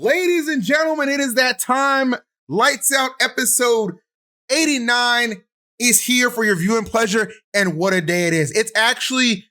Ladies and gentlemen, it is that time. Lights Out episode 89 is here for your viewing pleasure, and what a day it is. It's actually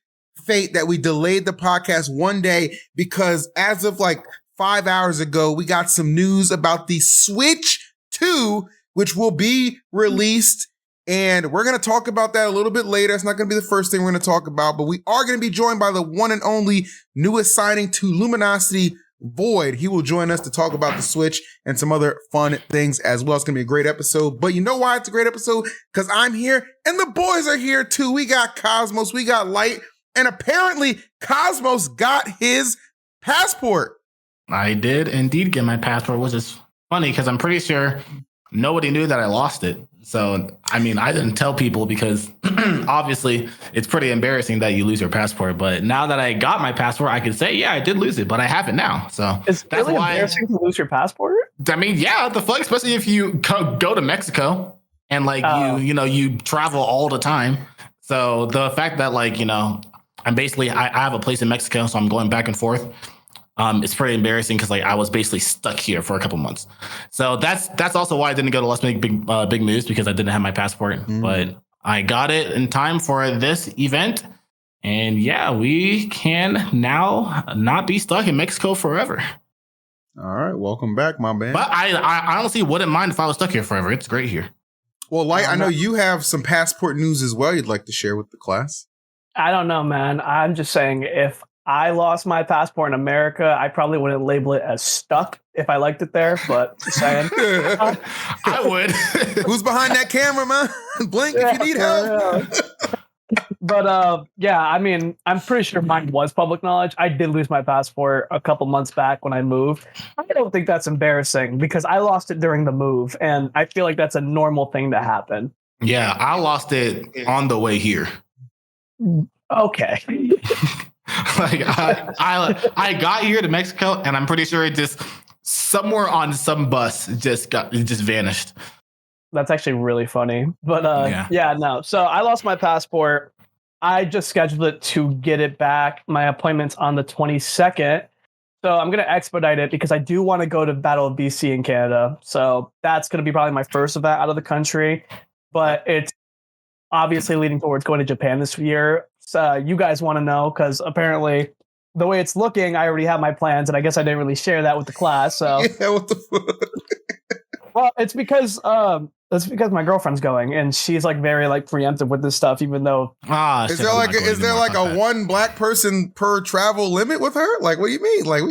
fate that we delayed the podcast one day because as of like 5 hours ago, we got some news about the Switch 2, which will be released, and we're going to talk about that a little bit later. It's not going to be the first thing we're going to talk about, but we are going to be joined by the one and only newest signing to Luminosity, Void. He will join us to talk about the Switch and some other fun things as well. It's going to be a great episode, but you know why it's a great episode? Because I'm here and the boys are here too. We got Cosmos, we got Light, and apparently Cosmos got his passport. I did indeed get my passport, which is funny because I'm pretty sure nobody knew that I lost it. So, I mean, I didn't tell people because obviously it's pretty embarrassing that you lose your passport. But now that I got my passport, I can say, yeah, I did lose it, but I have it now. So it's that's really why embarrassing to lose your passport. I mean, yeah, the fuck, especially if you go to Mexico and like you travel all the time. So the fact that like, I'm basically I have a place in Mexico, so I'm going back and forth. It's pretty embarrassing because like I was basically stuck here for a couple months. So that's also why I didn't go to Let's Make Big Moves because I didn't have my passport. But I got it in time for this event. And yeah, we can now not be stuck in Mexico forever. All right. Welcome back, my man. But I honestly wouldn't mind if I was stuck here forever. It's great here. Well, Light, I know you have some passport news as well you'd like to share with the class. I don't know, man. I'm just saying if I lost my passport in America, I probably wouldn't label it as stuck if I liked it there, but just saying. I would. Who's behind that camera, man? Blink if you need help. But yeah, I mean, I'm pretty sure mine was public knowledge. I did lose my passport a couple months back when I moved. I don't think that's embarrassing because I lost it during the move, and I feel like that's a normal thing to happen. Yeah, I lost it on the way here. Okay. Like I got here to Mexico, and I'm pretty sure it just somewhere on some bus just vanished. That's actually really funny. But yeah, no. So I lost my passport. I just scheduled it to get it back. My appointment's on the 22nd. So I'm going to expedite it because I do want to go to Battle of BC in Canada. So that's going to be probably my first event out of the country. But it's obviously leading towards going to Japan this year. So you guys want to know because apparently the way it's looking, I already have my plans, and I guess I didn't really share that with the class. So yeah, what the fuck? Well, it's because my girlfriend's going, and she's like very like preemptive with this stuff, even though is there like a one black person per travel limit with her? Like, what do you mean? Like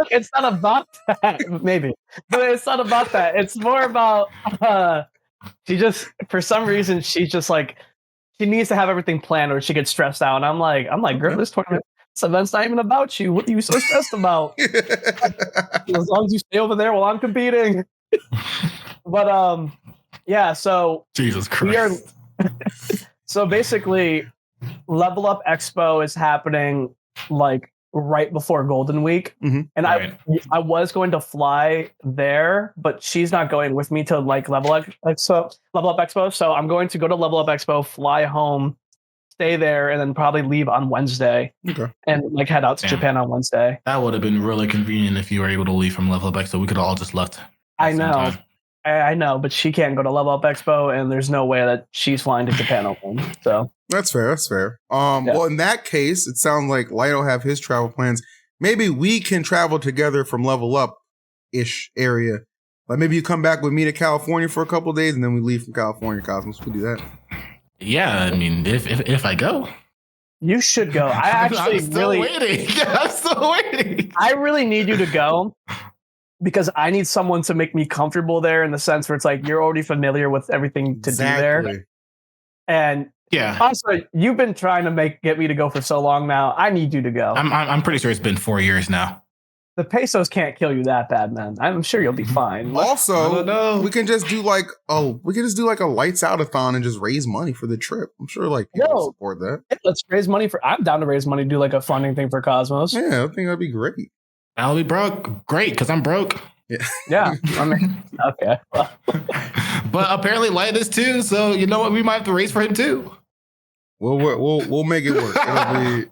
it's not about that, maybe, but it's not about that. It's more about she just for some reason she's just like she needs to have everything planned or she gets stressed out. And I'm like, girl, this event's not even about you. What are you so stressed about? As long as you stay over there while I'm competing. But yeah, so Jesus Christ. So basically Level Up Expo is happening like right before Golden Week. Mm-hmm. And I was going to fly there, but she's not going with me to like Level Up Expo. So I'm going to go to Level Up Expo, fly home, stay there, and then probably leave on Wednesday. Okay. And like head out to Japan on Wednesday. That would have been really convenient if you were able to leave from Level Up Expo. We could have all just left. I know. I know, but she can't go to Level Up Expo, and there's no way that she's flying to Japan alone. So that's fair. Well, in that case, it sounds like Light will have his travel plans. Maybe we can travel together from Level Up-ish area. Like maybe you come back with me to California for a couple of days, and then we leave from California. Cosmos, we do that. Yeah, I mean, if I go, you should go. I actually I'm still waiting. I really need you to go. Because I need someone to make me comfortable there in the sense where it's like you're already familiar with everything to do there. And yeah, also you've been trying to get me to go for so long now. I need you to go. I'm pretty sure it's been 4 years now. The pesos can't kill you that bad, man. I'm sure you'll be fine. Also, we can just do like a Lights Out-a-thon and just raise money for the trip. I'm sure like people will support that. Let's raise money I'm down to raise money, do like a funding thing for Cosmos. Yeah, I think that'd be great. I'll be broke. Great, because I'm broke. Yeah. I mean, okay. But apparently Light is too, so you know what? We might have to raise for him too. We'll make it work. I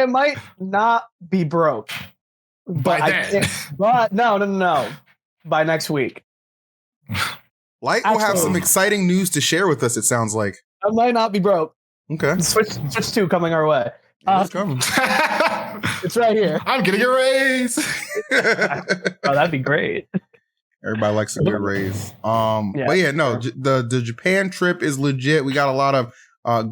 might not be broke. But no. By next week. Light will have some exciting news to share with us, it sounds like. I might not be broke. Okay. Switch 2 coming our way. It's coming. It's right here. I'm getting a raise. Oh, that'd be great. Everybody likes a good raise. But yeah, no, the Japan trip is legit. We got a lot of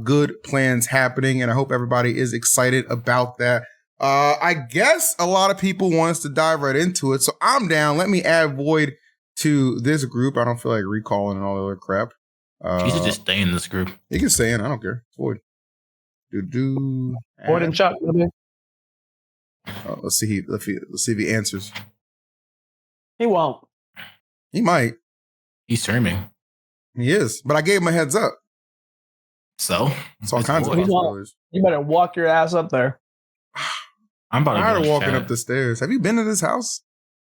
good plans happening, and I hope everybody is excited about that. I guess a lot of people want us to dive right into it, so I'm down. Let me add Void to this group. I don't feel like recalling and all the other crap. You should just stay in this group. You can stay in. I don't care. Void. Void and Chuck. Let's see if he answers. He won't. He might. He's streaming. He is, but I gave him a heads up. So it's all kinds of possibilities. You better walk your ass up there. I'm tired of walking up the stairs. Have you been to this house?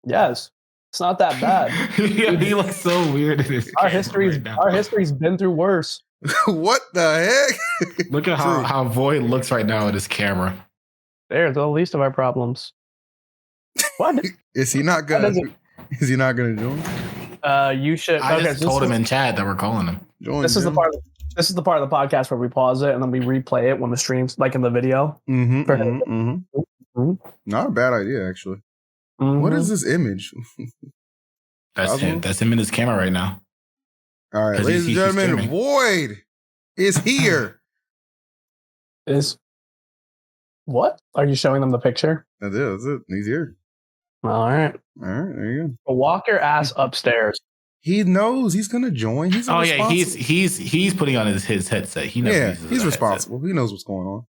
Yes. It's not that bad. Yeah, he looks so weird in his our history's been through worse. What the heck? Look at how Void looks right now in his camera. They're the least of our problems. What? Is he not gonna join? You should. I just told him in chat that we're calling him. This is the part of the podcast where we pause it and then we replay it when the stream's like in the video. Not a bad idea, actually. What is this image? That's him. That's him in his camera right now. All right, ladies and gentlemen, Void is here. What? Are you showing them the picture? That's it. He's here. All right, there you go. Walk your ass upstairs. He knows he's gonna join. He's putting on his headset. He knows. Yeah, he's responsible. He knows what's going on.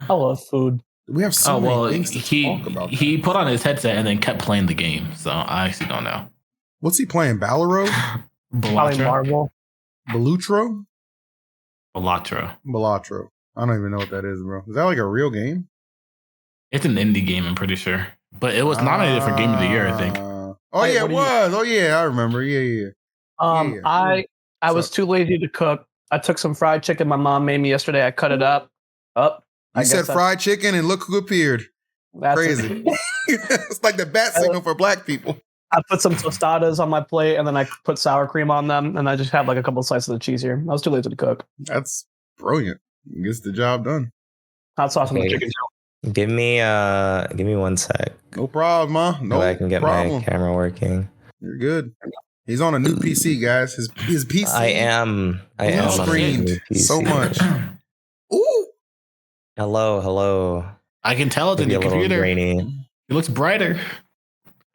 I love food. We have so many things to talk about. He put on his headset and then kept playing the game. So I actually don't know. What's he playing? Balaro? Marvel. Balutro? Balatro. I don't even know what that is, bro. Is that like a real game? It's an indie game, I'm pretty sure. But it was nominated for Game of the Year, I think. It was. Oh yeah, I remember. Yeah. I was too lazy to cook. I took some fried chicken my mom made me yesterday. I cut it up. You said fried chicken and look who appeared. That's crazy. It's like the bat signal for black people. I put some tostadas on my plate and then I put sour cream on them and I just had like a couple of slices of cheese here. I was too lazy to cook. That's brilliant. Gets the job done. Hot sauce on the chicken. Give me 1 sec. No problem, ma. No, I can get my camera working. You're good. He's on a new PC, guys. His PC. I am screened so much. Ooh. Hello. I can tell it's in the computer. Grainy. It looks brighter.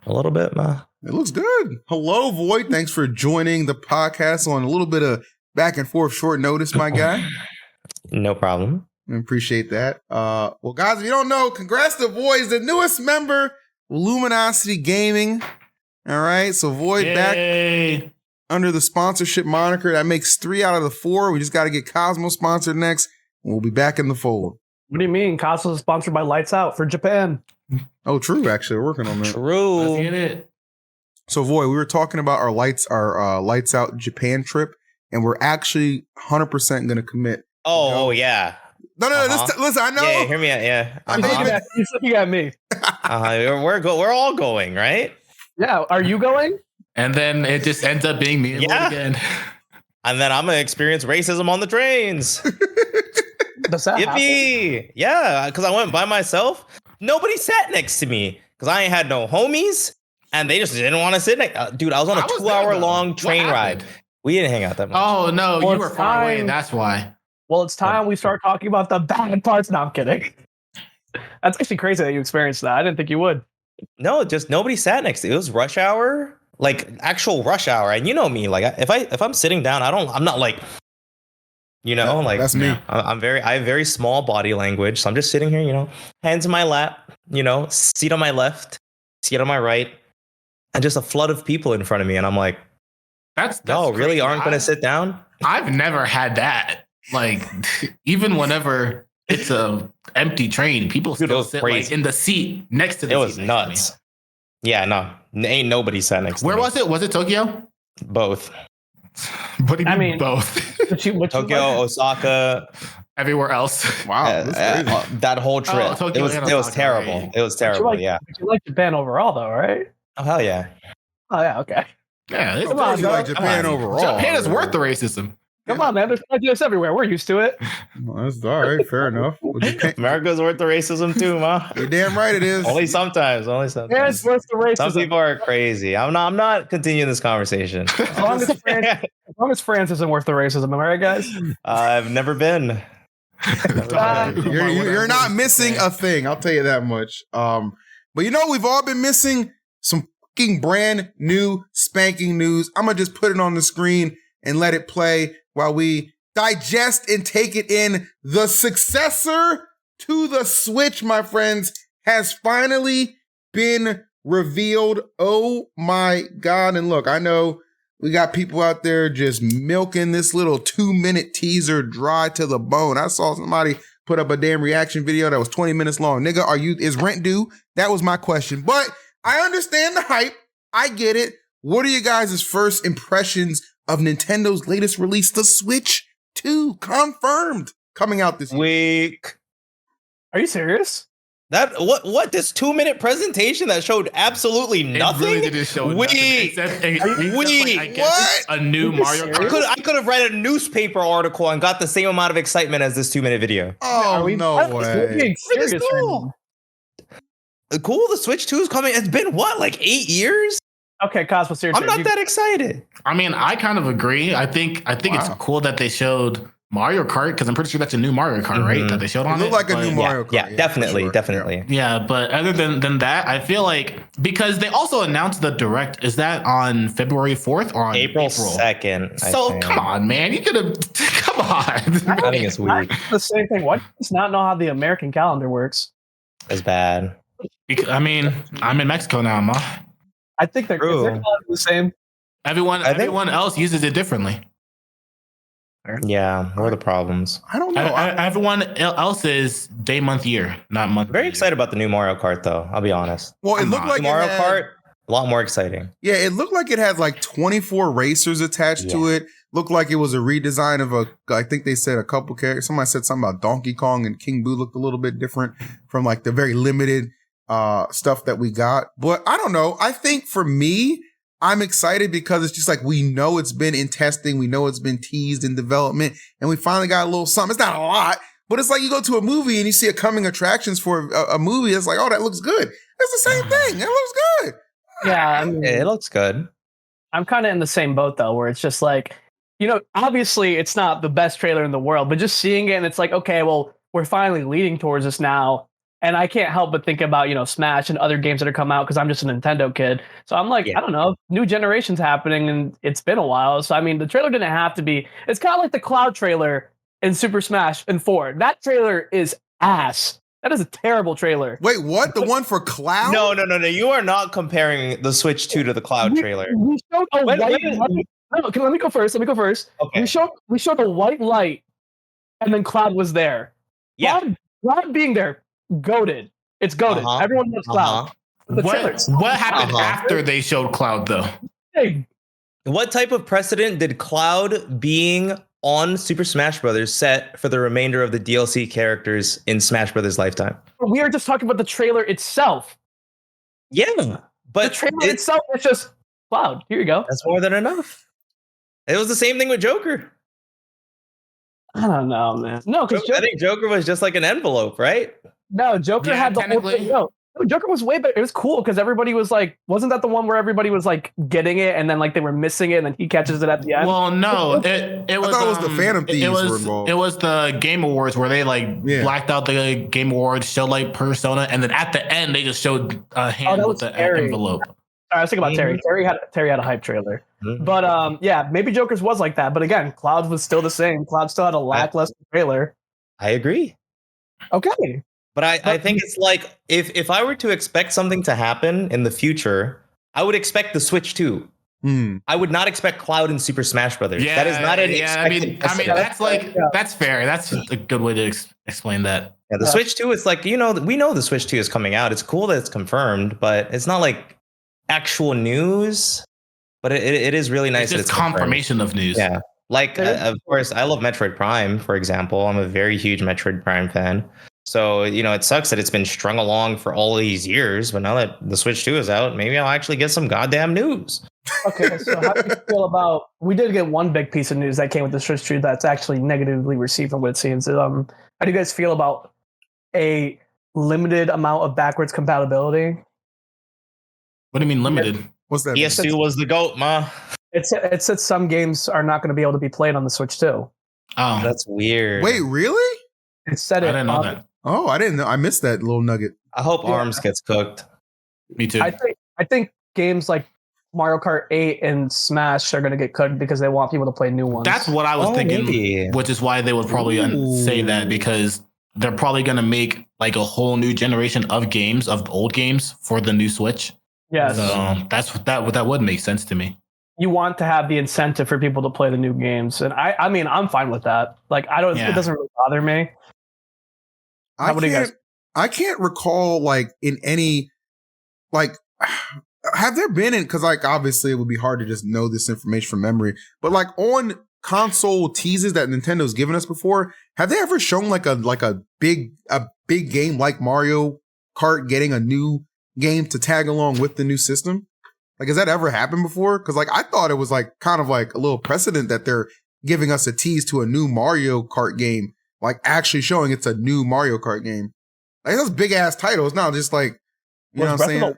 A little bit, ma. It looks good. Hello, Void. Thanks for joining the podcast on a little bit of back and forth short notice, my guy. No problem. I appreciate that. Well, guys, if you don't know, congrats to Void. He's the newest member of Luminosity Gaming. All right, so Void back under the sponsorship moniker. That makes 3 out of the 4. We just got to get Cosmo sponsored next. And we'll be back in the fold. What do you mean? Cosmo is sponsored by Lights Out for Japan. Oh, true. Actually, we're working on that. True. Let's get it. So, Void, we were talking about our Lights Out Japan trip, and we're actually 100% going to commit. Oh, yeah. No. Listen, I know. Yeah, hear me out. Yeah. He's looking at me. We're all going, right? Yeah. Are you going? And then it just ends up being me and Void again. And then I'm gonna experience racism on the trains. Does that happen? Yeah, because I went by myself. Nobody sat next to me because I ain't had no homies, and they just didn't want to sit next. Dude, I was on a 2-hour-long train ride. We didn't hang out that much. Oh no, you were far away. That's why. Well, it's time we start talking about the bad parts. No, I'm kidding. That's actually crazy that you experienced that. I didn't think you would. No, just nobody sat next to me. It was rush hour, like actual rush hour. And you know me, like if I'm sitting down, I'm not like, like that's me. I have very small body language. So I'm just sitting here, hands in my lap, seat on my left, seat on my right, and just a flood of people in front of me. And I'm like, that's no, really crazy. aren't going to sit down. I've never had that. Like, even whenever it's a empty train, people still sit like in the seat next to the seat. It was nuts. Yeah, no, ain't nobody sat next to me. Where was it? Was it Tokyo? Both. What do you mean both? Tokyo, Osaka, everywhere else. Wow, that whole trip. It was terrible. It was terrible. But you like Japan overall, though, right? Oh hell yeah. Oh yeah, okay. Yeah, of course you like Japan overall. Japan is worth the racism. Come on, man. There's prejudice everywhere. We're used to it. Well, that's all right. Fair enough. America's worth the racism too, ma. You're damn right it is. Only sometimes. Yeah, it's worth the racism. Some people are crazy. I'm not continuing this conversation. As long as France isn't worth the racism, am I right, guys? I've never been. You're not missing a thing. I'll tell you that much. But you know, we've all been missing some fucking brand new spanking news. I'm gonna just put it on the screen and let it play while we digest and take it in. The successor to the Switch, my friends, has finally been revealed. Oh my God. And look, I know we got people out there just milking this little 2-minute teaser dry to the bone. I saw somebody put up a damn reaction video that was 20 minutes long. Nigga, is rent due? That was my question. But I understand the hype. I get it. What are you guys' first impressions of Nintendo's latest release, the Switch 2, confirmed, coming out this week? Are you serious? That what this 2-minute presentation that showed absolutely nothing? It really didn't show nothing. Weak. What? A new Mario Kart. I could have read a newspaper article and got the same amount of excitement as this 2-minute video. Oh, no way. Cool, the Switch 2 is coming. It's been what, like 8 years? Okay, Cosmo, seriously. I'm not that excited. I mean, I kind of agree. I think it's cool that they showed Mario Kart, because I'm pretty sure that's a new Mario Kart, right? That they showed on it. Looked like a new Mario Kart. Yeah, definitely, sure. Definitely. Yeah, but other than that, I feel like, because they also announced the Direct, is that on February 4th or on April 2nd? So come on, man, you could have. Come on. I think it's weird. The same thing. Why do you just not know how the American calendar works? It's bad. Because, I mean, I'm in Mexico now, ma. I think they're the same. Everyone else uses it differently. Yeah, what are the problems? I don't know. Everyone else is day, month, year, not month. Very excited about the new Mario Kart, though. I'll be honest. Well, it looked like Mario Kart, a lot more exciting. Yeah, it looked like it had like 24 racers attached to it. Looked like it was a redesign of I think they said a couple characters. Somebody said something about Donkey Kong and King Boo looked a little bit different from like the very limited stuff that we got. But I don't know. I think for me, I'm excited because it's just like, we know it's been in testing. We know it's been teased in development, and we finally got a little something. It's not a lot, but it's like you go to a movie and you see a coming attractions for a movie. It's like, oh, that looks good. It's the same thing. It looks good. Yeah. I mean, it looks good. I'm kind of in the same boat though, where it's just like, you know, obviously it's not the best trailer in the world, but just seeing it and it's like, okay, well, we're finally leading towards this now. And I can't help but think about, you know, Smash and other games that are coming out because I'm just a Nintendo kid. So I'm like, I don't know, new generation's happening and it's been a while. So, I mean, the trailer didn't have to be. It's kind of like the Cloud trailer in Super Smash and 4. That trailer is ass. That is a terrible trailer. Wait, what? The one for Cloud? No. You are not comparing the Switch 2 to the Cloud trailer. We showed a white light. No, let me go first. Okay. We showed a white light and then Cloud was there. Yeah. Cloud being there. Goated. It's goated. Everyone loves Cloud. What happened after they showed Cloud, though? Hey. What type of precedent did Cloud being on Super Smash Brothers set for the remainder of the DLC characters in Smash Brothers lifetime? We are just talking about the trailer itself. Yeah, but the trailer itself is just Cloud. Here you go. That's more than enough. It was the same thing with Joker. I don't know, man. No, because I think Joker was just like an envelope, right? No, Joker had the whole thing. No, Joker was way better. It was cool because everybody was like, wasn't that the one where everybody was like getting it and then like they were missing it and then he catches it at the end? Well, no, it was. I thought it was the Phantom Thieves were involved. It was the Game Awards where they like blacked out the Game Awards, showed like Persona, and then at the end they just showed a hand with the envelope. I was thinking about Terry. Terry had a hype trailer. But yeah, maybe Joker's was like that. But again, Cloud was still the same. Cloud still had a lackluster trailer. I agree. Okay. But I think it's like, if I were to expect something to happen in the future, I would expect the Switch 2. I would not expect Cloud in Super Smash Brothers. Yeah, that is not an expected precedent. That's fair. That's a good way to explain that. Yeah, the Switch 2 is like, we know the Switch 2 is coming out. It's cool that it's confirmed, but it's not like actual news. But it is really nice. It's just confirmation of news. Yeah. Like, of course, I love Metroid Prime, for example. I'm a very huge Metroid Prime fan. So, it sucks that it's been strung along for all these years. But now that the Switch 2 is out, maybe I'll actually get some goddamn news. Okay, so how do you feel about... We did get one big piece of news that came with the Switch 2 that's actually negatively received from what it seems. How do you guys feel about a limited amount of backwards compatibility? What do you mean limited? What's that? PS2 was the GOAT, ma. It said some games are not going to be able to be played on the Switch 2. Oh, That's weird. Wait, really? It said I didn't know that. Oh, I didn't know. I missed that little nugget. I hope ARMS gets cooked. Me too. I think games like Mario Kart 8 and Smash are going to get cooked because they want people to play new ones. That's what I was thinking, maybe. Which is why they would probably say that, because they're probably going to make like a whole new generation of games, of old games for the new Switch. Yes. So that would make sense to me. You want to have the incentive for people to play the new games, and I mean I'm fine with that. Like it doesn't really bother me. I can't recall like in any like have there been in, because like obviously it would be hard to just know this information from memory, but like on console teases that Nintendo's given us before, have they ever shown like a big game like Mario Kart getting a new game to tag along with the new system? Like, has that ever happened before? Because like I thought it was like kind of like a little precedent that they're giving us a tease to a new Mario Kart game, like actually showing it's a new Mario Kart game. Like that's big ass title. It's not just like, you know what I'm saying?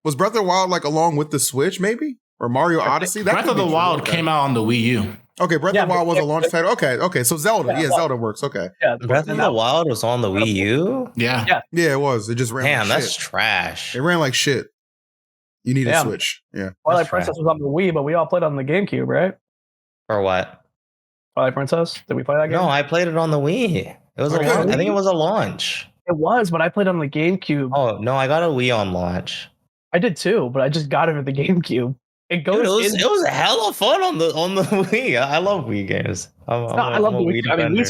Was Breath of the Wild like along with the Switch maybe? Or Mario Odyssey? Breath of the Wild came out on the Wii U. Okay, Breath of the Wild was a launch title. Okay. So Zelda. Yeah, Zelda works. Okay. Yeah, Breath of the Wild was on the Wii U? Yeah, it was. It just ran Damn, like that's shit. Trash. It ran like shit. You need a Switch. Yeah. Twilight Princess was on the Wii, but we all played on the GameCube, right? Or what? Twilight Princess? Did we play that game? No, I played it on the Wii. It was I think it was a launch. It was, but I played on the GameCube. Oh, no, I got a Wii on launch. I did too, but I just got it for the GameCube. It was hella fun on the Wii. I love Wii games. I love the Wii. I mean,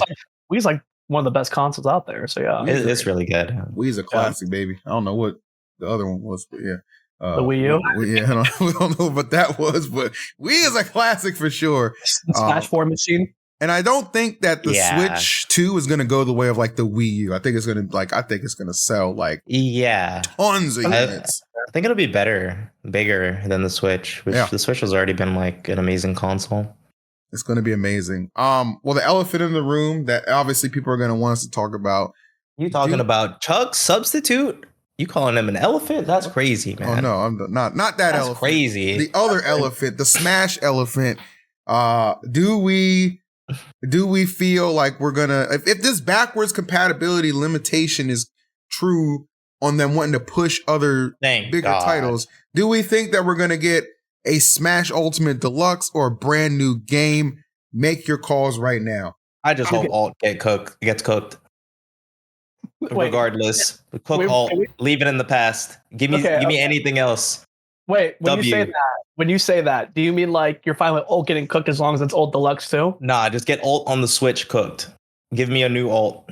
Wii's like one of the best consoles out there. So yeah, it's really good. Wii's a classic, baby. I don't know what the other one was, but yeah. The Wii U? We don't know what that was, but Wii is a classic for sure. Smash 4 machine. And I don't think that the Switch 2 is going to go the way of like the Wii U. I think it's going to sell like tons of units. I think it'll be bigger than the Switch, which the Switch has already been like an amazing console. It's going to be amazing. Well, the elephant in the room that obviously people are going to want us to talk about. You talking about Chuck's substitute? You calling him an elephant? That's crazy, man. Oh no, I'm not that That's elephant. Crazy. The other elephant, the Smash elephant. Do we feel like we're gonna, if this backwards compatibility limitation is true on them wanting to push other bigger titles, do we think that we're gonna get a Smash Ultimate Deluxe or a brand new game? Make your calls right now. I just hope Alt gets cooked. Regardless, cook Alt, leave it in the past. Give me anything else. Wait, when you say that, do you mean like you're fine with Alt getting cooked as long as it's Alt Deluxe too? Nah, just get Alt on the Switch cooked. Give me a new Alt.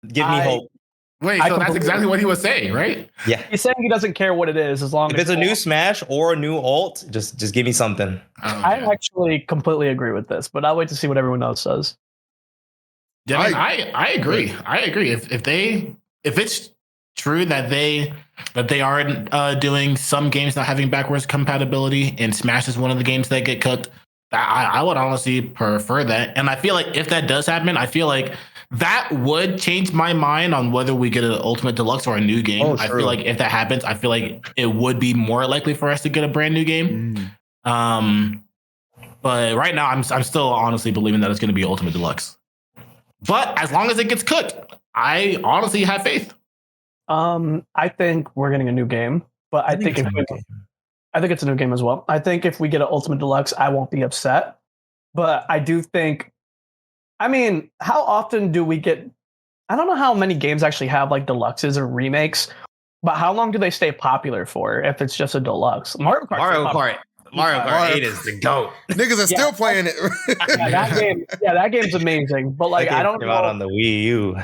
Give me hope. Wait, so that's exactly what he was saying, right? Yeah. He's saying he doesn't care what it is as long as it's a new Smash or a new Alt, just give me something. I actually completely agree with this, but I'll wait to see what everyone else says. Yeah, I agree. I agree. If it's true that they are doing some games not having backwards compatibility, and Smash is one of the games that get cooked, I would honestly prefer that. And I feel like if that does happen, I feel like that would change my mind on whether we get an Ultimate Deluxe or a new game. I feel like if that happens, I feel like it would be more likely for us to get a brand new game. But right now, I'm still honestly believing that it's going to be Ultimate Deluxe. But as long as it gets cooked, I honestly have faith. I think we're getting a new game, but I think it's a new game as well. I think if we get an Ultimate Deluxe, I won't be upset. But I do think, I mean, how often do we get? I don't know how many games actually have like deluxes or remakes, but how long do they stay popular for if it's just a deluxe? Mario Kart 8 is the GOAT. Niggas are still playing it. that game's amazing. But like, I don't know. Out on the Wii U.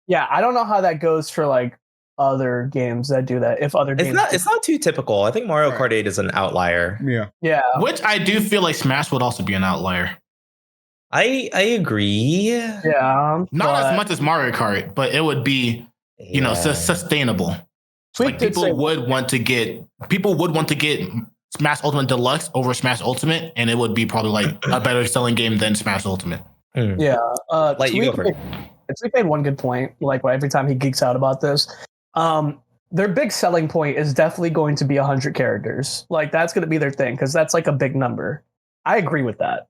Yeah, I don't know how that goes for like other games that do that. If other games, it's not too typical. I think Mario Kart 8 is an outlier. Yeah. Which I do feel like Smash would also be an outlier. I agree. Yeah. Not as much as Mario Kart, but it would be, sustainable. Like people would want to get Smash Ultimate Deluxe over Smash Ultimate, and it would be probably like a better selling game than Smash Ultimate. Yeah. Let you go for it. Tweet made one good point. Like every time he geeks out about this, their big selling point is definitely going to be 100 characters. Like that's going to be their thing because that's like a big number. I agree with that.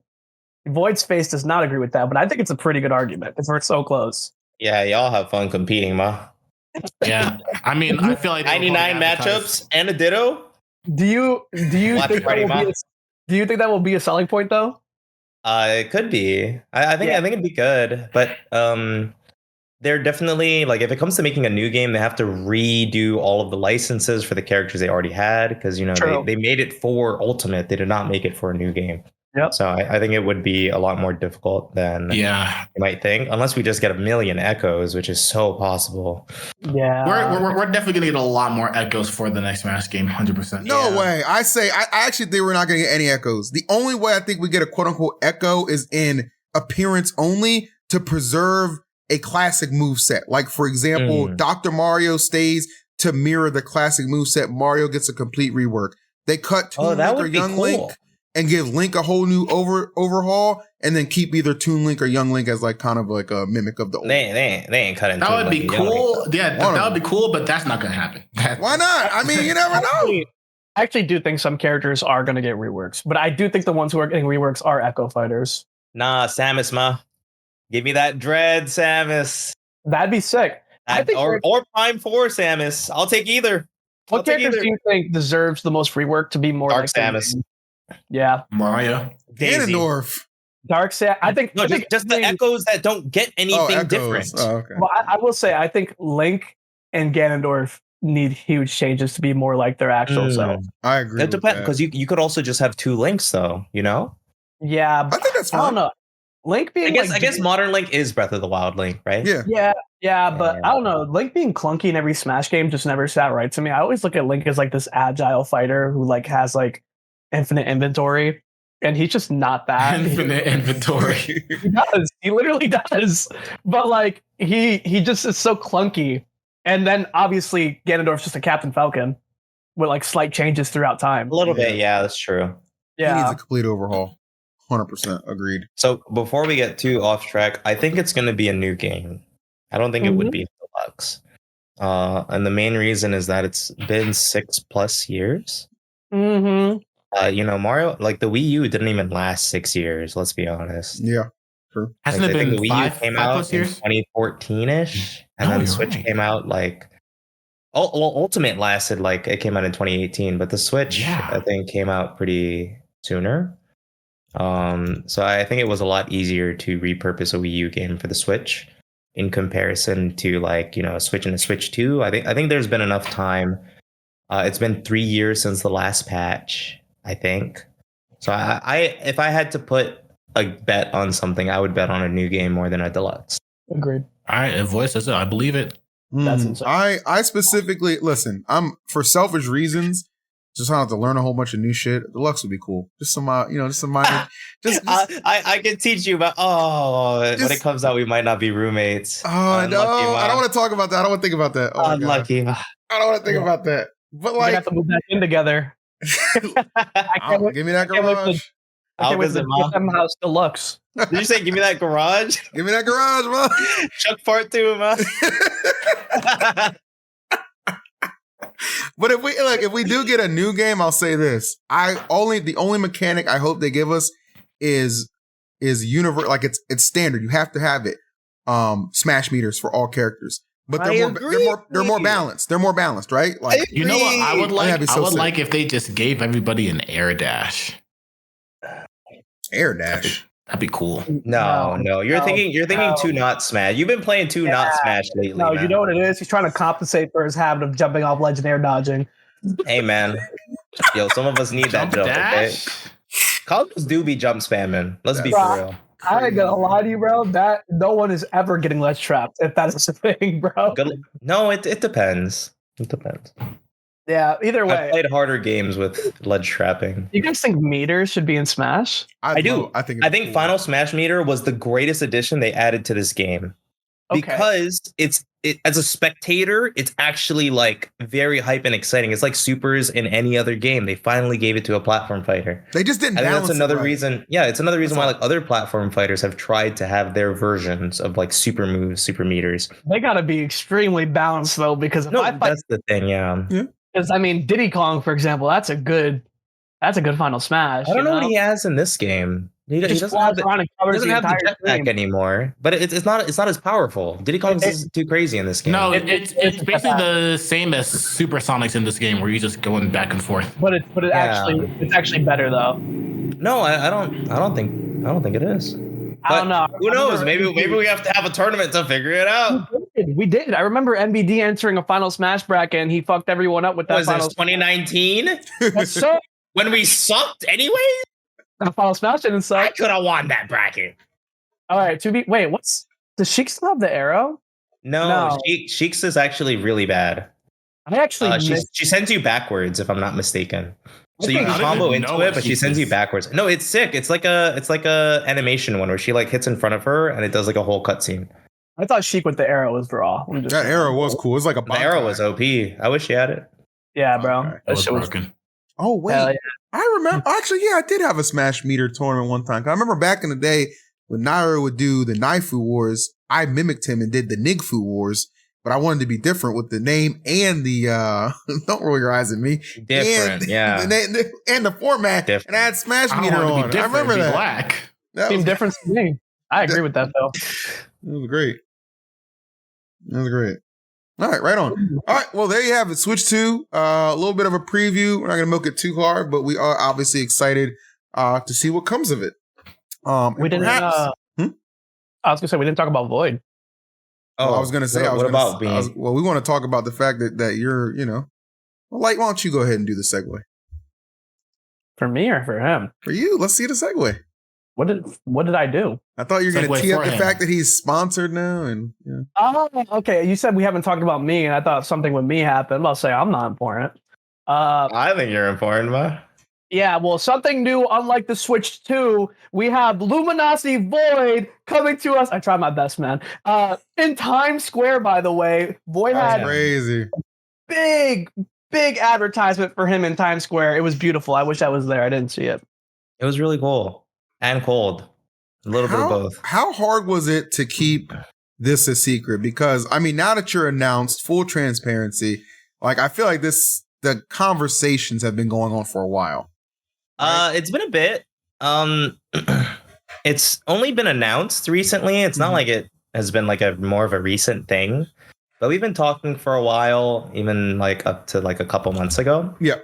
Void's Face does not agree with that, but I think it's a pretty good argument because we're so close. Yeah, y'all have fun competing, ma. Yeah, I mean, I feel like 99 matchups and a ditto. Do you think that will be a selling point though? It could be. I think it'd be good, but they're definitely like if it comes to making a new game, they have to redo all of the licenses for the characters they already had because they made it for Ultimate. They did not make it for a new game. Yep. So I think it would be a lot more difficult than you might think, unless we just get a million echoes, which is so possible. Yeah, we're definitely gonna get a lot more echoes for the next Smash game, 100%. No way. I actually think we're not gonna get any echoes. The only way I think we get a quote unquote echo is in appearance only to preserve a classic moveset. Like for example, Dr. Mario stays to mirror the classic moveset. Mario gets a complete rework. They cut Toon Link or Young Link and give Link a whole new overhaul, and then keep either Toon Link or Young Link as like kind of like a mimic of the old. They ain't cutting. That would be cool. Yeah, that would be cool, but that's not gonna happen. Why not? I mean, you never know. I actually do think some characters are gonna get reworks, but I do think the ones who are getting reworks are Echo Fighters. Nah, Samus, ma. Give me that Dread, Samus. That'd be sick. Or Prime 4 Samus. I'll take either. What characters do you think deserves the most rework to be more Dark like Samus? Yeah, Mario, Ganondorf, Dark Samus. I think just the echoes that don't get anything different. Oh, okay. Well, I will say I think Link and Ganondorf need huge changes to be more like their actual self. I agree. It depends because you could also just have two Links, though. Yeah, I think that's fine. I don't know. Link being I guess modern Link is Breath of the Wild Link, right? Yeah, but I don't know. Link being clunky in every Smash game just never sat right to me. I always look at Link as like this agile fighter who like has like infinite inventory, and he's just not that. Infinite inventory. He does. He literally does. But like he just is so clunky. And then obviously Ganondorf's just a Captain Falcon with like slight changes throughout time. A little bit, yeah, that's true. Yeah, he needs a complete overhaul. 100% agreed. So before we get too off track, I think it's going to be a new game. I don't think it would be Deluxe. And the main reason is that it's been 6+ years. Mario, like the Wii U didn't even last 6 years, let's be honest. Yeah, true. Hasn't it been the Wii U came out in 2014-ish, and then the Switch came out like... Ultimate lasted like... It came out in 2018, but the Switch, I think, came out pretty sooner. So I think it was a lot easier to repurpose a Wii U game for the Switch in comparison to like, Switch and a Switch 2. I think there's been enough time. It's been 3 years since the last patch, I think. So I if I had to put a bet on something, I would bet on a new game more than a Deluxe. Agreed. All right, if Voice says it, I believe it. That's insane. I specifically listen. I'm for selfish reasons. Just have to learn a whole bunch of new shit. Deluxe would be cool. Just some, just some minor. I can teach you about. When it comes out, we might not be roommates. Oh no, I don't want to talk about that. I don't want to think about that. Oh, unlucky. I don't want to think about that. But like, we have to move back in together. Give me that garage. I'll visit Mom. House Deluxe. Did you say give me that garage? Give me that garage, Mom. Chuck part 2, Mom. But if we do get a new game, I'll say this: the only mechanic I hope they give us is universe. Like it's standard. You have to have it. Smash meters for all characters, but they're more balanced. They're more balanced, right? Like you know what I would like? I would like if they just gave everybody an air dash. Air dash. That'd be cool. No. You're thinking 2 not Smash. You've been playing 2 not Smash lately. No, man. You know what it is? He's trying to compensate for his habit of jumping off ledge and air dodging. Hey man. Yo, some of us need that jump, okay? Colleges do be jump spamming. Let's be for real. I ain't gonna lie to you, bro. That no one is ever getting ledge trapped if that is the thing, bro. No, it depends. It depends. Yeah, either way. I've played harder games with ledge trapping. You guys think meters should be in Smash? I do. I think cool. Final Smash meter was the greatest addition they added to this game. Because it as a spectator, it's actually like very hype and exciting. It's like supers in any other game. They finally gave it to a platform fighter. They just didn't. I think that's another reason. Yeah, it's another reason why like other platform fighters have tried to have their versions of like super moves, super meters. They gotta be extremely balanced though, because if I fight, that's the thing. Yeah. Because I mean, Diddy Kong, for example, that's a good Final Smash. I don't know what he has in this game. He doesn't have the jetpack anymore, but it's not as powerful. Diddy Kong is too crazy in this game. No, it's basically the same as Super Sonix in this game, where you're just going back and forth. But it's actually better though. No, I don't think it is. I don't know. Who knows? Maybe we have to have a tournament to figure it out. We did. I remember NBD entering a Final Smash bracket, and he fucked everyone up with that. Was this 2019? So when we sucked anyway. Final Smash didn't suck. I could have won that bracket. All right, does Sheik still have the arrow? No. Sheik's is actually really bad. I actually she sends you backwards if I'm not mistaken. So you can combo into it, but she sends you backwards. No, it's sick. It's like a animation one where she like hits in front of her and it does like a whole cutscene. I thought Sheik with the arrow was raw. That arrow was cool. It's like a the arrow was OP. I wish she had it. Yeah, bro. Okay. That shit was broken. Oh wait. Yeah. I remember actually, I did have a Smash meter tournament one time. I remember back in the day when Nairo would do the Naifu Wars, I mimicked him and did the Nigfu Wars, but I wanted to be different with the name and the don't roll your eyes at me. Different, and the format. Different. And I had Smash meter on. I remember that. Black. Seemed different to me. I agree with that though. It was great. All right, on. All right, well, there you have it. Switch 2, a little bit of a preview. We're not going to milk it too hard, but we are obviously excited to see what comes of it. We didn't. I was going to say we didn't talk about Void. Oh, I was going to say. We want to talk about the fact that you're, why don't you go ahead and do the segue? For me or for him? For you. Let's see the segue. What did I do? I thought you were going to tee up the fact that he's sponsored now, and Oh, okay. You said we haven't talked about me, and I thought something with me happened. I'll say I'm not important. I think you're important, man. Yeah, well, something new, unlike the Switch 2, we have Luminosity Void coming to us. I tried my best, man. In Times Square, by the way. Void had crazy. Big advertisement for him in Times Square. It was beautiful. I wish I was there. I didn't see it. It was really cool. And cold. A little bit of both. How hard was it to keep this a secret? Because, I mean, now that you're announced, full transparency, like, I feel like the conversations have been going on for a while. Right? It's been a bit. It's only been announced recently. It's not like it has been like a more of a recent thing. But we've been talking for a while, even like up to like a couple months ago. Yeah.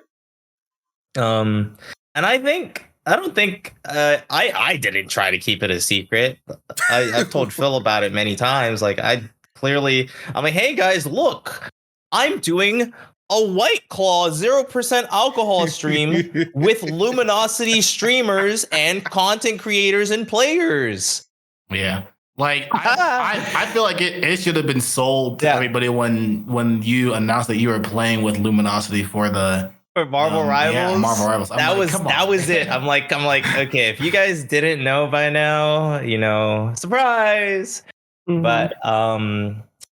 And I don't think I didn't try to keep it a secret. I've told Phil about it many times. Like I'm like, hey guys, look, I'm doing a White Claw 0% alcohol stream with Luminosity streamers and content creators and players. Yeah. Like I feel like it should have been sold to everybody when you announced that you were playing with Luminosity for Marvel Rivals. Yeah, Marvel Rivals. That was it. I'm like, okay, if you guys didn't know by now, surprise. Mm-hmm. But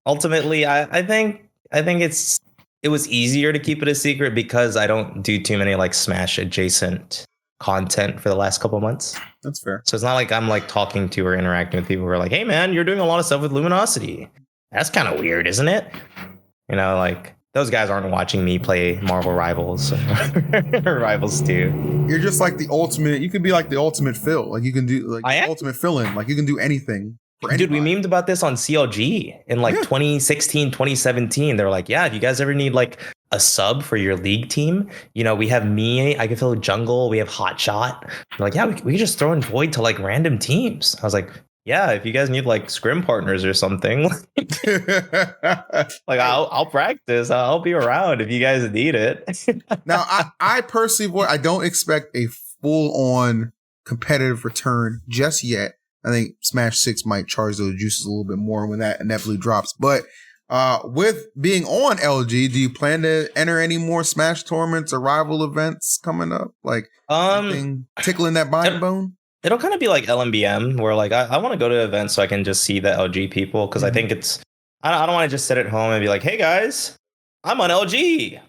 ultimately, I think it was easier to keep it a secret because I don't do too many like Smash adjacent content for the last couple of months. That's fair. So it's not like I'm like talking to or interacting with people who are like, hey man, you're doing a lot of stuff with Luminosity. That's kind of weird, isn't it? Like those guys aren't watching me play Marvel Rivals or Rivals 2. You're just like the ultimate. You could be like the ultimate fill. Like you can do like the ultimate fill-in. Like you can do anything. Dude, we memed about this on CLG in like 2016, 2017. They were like, yeah, if you guys ever need like a sub for your league team, we have me, I can fill Jungle, we have Hotshot. They're like, yeah, we can just throw in Void to like random teams. I was like, yeah, if you guys need like scrim partners or something, like I'll practice. I'll be around if you guys need it. Now, I personally, I don't expect a full-on competitive return just yet. I think Smash 6 might charge those juices a little bit more when that inevitably drops. But with being on LG, do you plan to enter any more Smash tournaments or rival events coming up? Like anything tickling that bone? It'll kind of be like LMBM, where like I want to go to events so I can just see the LG people, because I think I don't want to just sit at home and be like, hey guys, I'm on LG.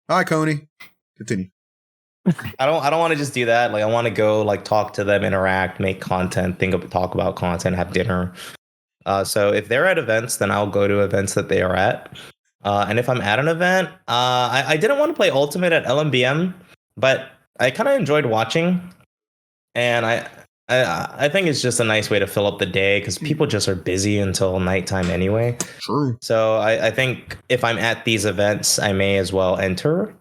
Hi, Coney. Continue. I don't want to just do that. Like I want to go like talk to them, interact, make content, talk about content, have dinner. So if they're at events, then I'll go to events that they are at. And if I'm at an event, I didn't want to play Ultimate at LMBM, but I kind of enjoyed watching. And I think it's just a nice way to fill up the day, because people just are busy until nighttime anyway. True. So I think if I'm at these events, I may as well enter.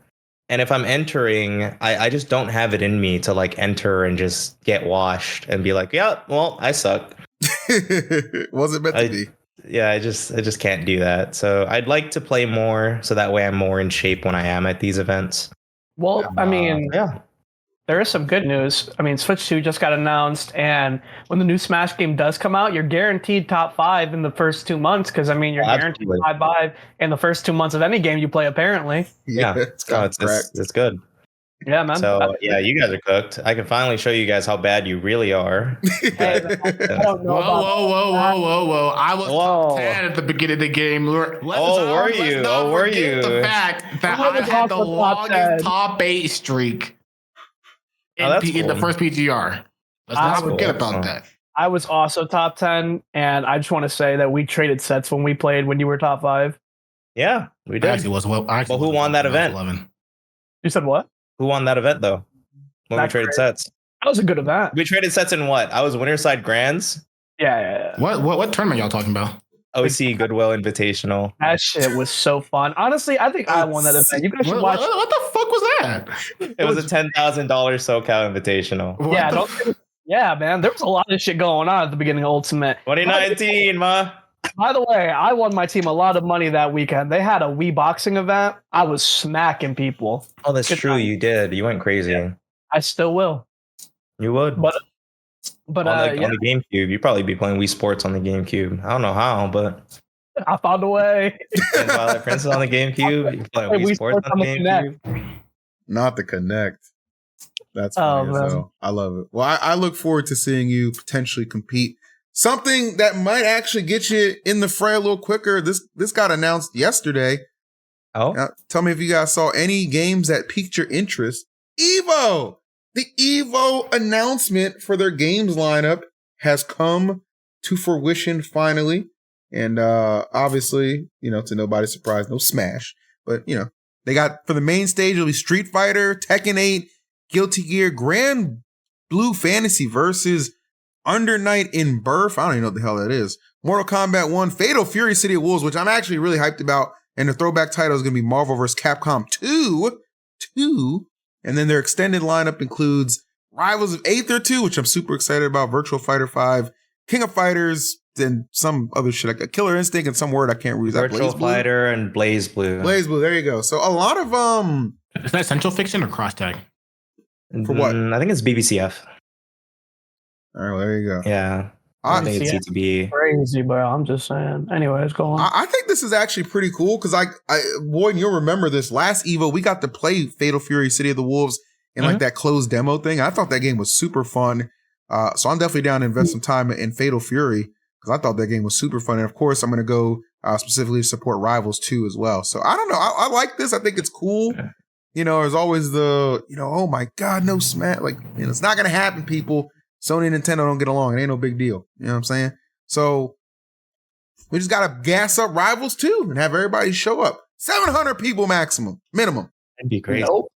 And if I'm entering, I just don't have it in me to like enter and just get washed and be like, yeah, well, I suck. Wasn't meant to be. Yeah, I just can't do that. So I'd like to play more, so that way I'm more in shape when I am at these events. Well, I mean, yeah. There is some good news. I mean, Switch 2 just got announced, and when the new Smash game does come out, you're guaranteed top 5 in the first 2 months, because, I mean, you're guaranteed top 5 in the first 2 months of any game you play, apparently. Yeah, it's good. Yeah, man. So, yeah, you guys are cooked. I can finally show you guys how bad you really are. Hey, I don't know whoa. I was top 10 at the beginning of the game. Were you? The fact that I had the longest top 8 streak. In the first PGR. Let's not forget about that. I was also top 10, and I just want to say that we traded sets when we played when you were top 5. Yeah, we did. Who won that event? 11. You said what? Who won that event, though? When we traded sets? That was a good event. We traded sets in what? I was Winterside Grands? Yeah. What tournament y'all talking about? OC Goodwill Invitational. That shit was so fun. Honestly, I think I won that event. You guys should watch. What the fuck was that? It was a $10,000 SoCal Invitational. Yeah, man. There was a lot of shit going on at the beginning of Ultimate. 2019, ma. By the way, I won my team a lot of money that weekend. They had a Wii boxing event. I was smacking people. Oh, that's true. You did. You went crazy. Yeah. I still will. You would. But on the GameCube, you'd probably be playing Wii Sports on the GameCube. I don't know how, but I found a way. Twilight Princess on the GameCube. You play Wii Sports on the GameCube. Not the Connect. That's funny as hell. I love it. Well, I look forward to seeing you potentially compete. Something that might actually get you in the fray a little quicker. This got announced yesterday. Oh, now, tell me if you guys saw any games that piqued your interest. Evo. The Evo announcement for their games lineup has come to fruition finally. And obviously, to nobody's surprise, no Smash. But, they got, for the main stage, it'll be Street Fighter, Tekken 8, Guilty Gear, Grand Blue Fantasy versus Under Night in Birth. I don't even know what the hell that is. Mortal Kombat 1, Fatal Fury City of Wolves, which I'm actually really hyped about. And the throwback title is going to be Marvel vs. Capcom 2. And then their extended lineup includes Rivals of Aether 2, which I'm super excited about, Virtual Fighter 5, King of Fighters, and some other shit, like a Killer Instinct and some word I can't read. Virtual Fighter and Blaze Blue. Blaze Blue, there you go. So a lot of Is that Central Fiction or Cross Tag? For what? I think it's BBCF. All right, well, there you go. Yeah. I think it's CTB. Crazy, bro. I'm just saying. Anyways, go on. I think this is actually pretty cool because Boyd, you'll remember this last Evo, we got to play Fatal Fury City of the Wolves in like that closed demo thing. I thought that game was super fun. So I'm definitely down to invest some time in Fatal Fury because I thought that game was super fun. And of course, I'm going to go specifically to support Rivals 2 as well. So I don't know. I like this. I think it's cool. There's always the, oh my God, no Smash. Like, it's not going to happen, people. Sony and Nintendo don't get along. It ain't no big deal. You know what I'm saying? So we just got to gas up Rivals 2 and have everybody show up. 700 people minimum. That'd be great. Nope.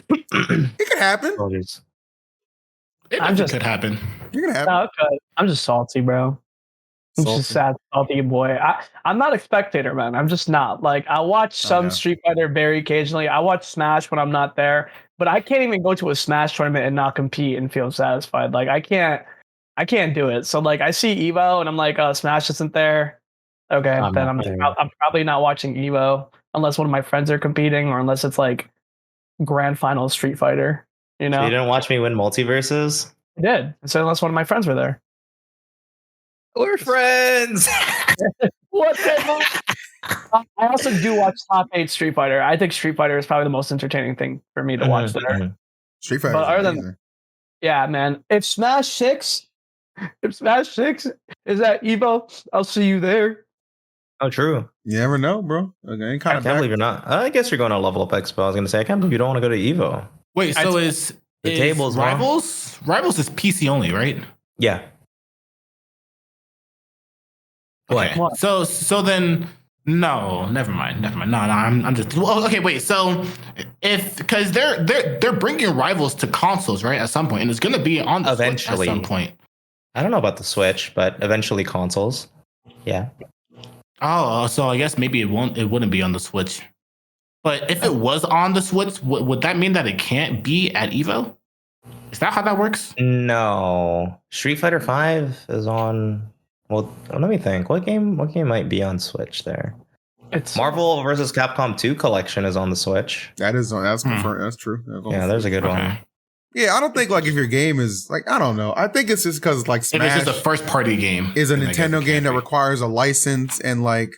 It could happen. It could happen. You're gonna happen. No, okay. I'm just salty, bro. I'm just sad, salty boy. I'm not a spectator, man. I'm just not. Like, I watch some Street Fighter very occasionally. I watch Smash when I'm not there, but I can't even go to a Smash tournament and not compete and feel satisfied. Like, I can't do it. So, like, I see Evo and I'm like, oh, Smash isn't there. Okay, then I'm probably not watching Evo unless one of my friends are competing or unless it's like Grand Final Street Fighter. So you didn't watch me win Multiverses? I did. So unless one of my friends were there. We're friends. What the I also do watch top 8 Street Fighter. I think Street Fighter is probably the most entertaining thing for me to watch there. Street Fighter. But other than, yeah, man. If Smash 6 is at Evo, I'll see you there. Oh, true. You never know, bro. Okay, I can't believe you're not. I guess you're going to Level Up Expo. I was going to say, I can't believe you don't want to go to Evo. Wait, so is tables Rivals? Rivals is PC only, right? Yeah. Okay. What? So then no, never mind. No, I'm just okay. Wait, so because they're bringing Rivals to consoles, right? At some point, and it's going to be on the eventually Switch at some point. I don't know about the Switch, but eventually consoles. Yeah. Oh, so I guess maybe it wouldn't be on the Switch. But if it was on the Switch, would that mean that it can't be at Evo? Is that how that works? No. Street Fighter V is on. Well, let me think. What game might be on Switch there? It's Marvel vs. Capcom 2 collection is on the Switch. That's confirmed. That's true. Yeah, there's a good one. Yeah, I don't think like if your game is like, I don't know. I think it's just because like Smash it's just a first party game. Is a Nintendo game that requires a license, and like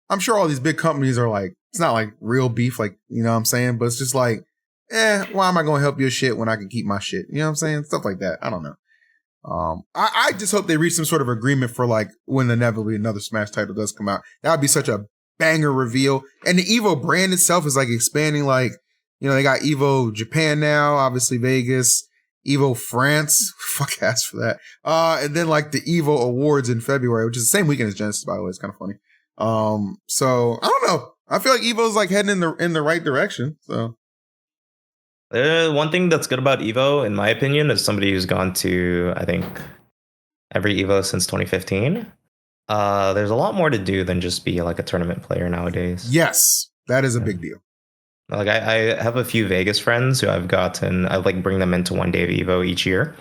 I'm sure all these big companies are like, it's not like real beef, like, you know what I'm saying? But it's just like, why am I gonna help your shit when I can keep my shit? You know what I'm saying? Stuff like that. I don't know. I just hope they reach some sort of agreement for like when inevitably another Smash title does come out. That would be such a banger reveal. And the Evo brand itself is like expanding, like, you know, they got Evo Japan now, obviously Vegas, Evo France, fuck ass for that. And then like the Evo Awards in February, which is the same weekend as Genesis, by the way. It's kind of funny. So I don't know. I feel like Evo's like heading in the right direction. So one thing that's good about Evo, in my opinion, is somebody who's gone to, I think, every Evo since 2015. There's a lot more to do than just be like a tournament player nowadays. Yes, that is a big deal. Like I have a few Vegas friends who I like bring them into one day of Evo each year.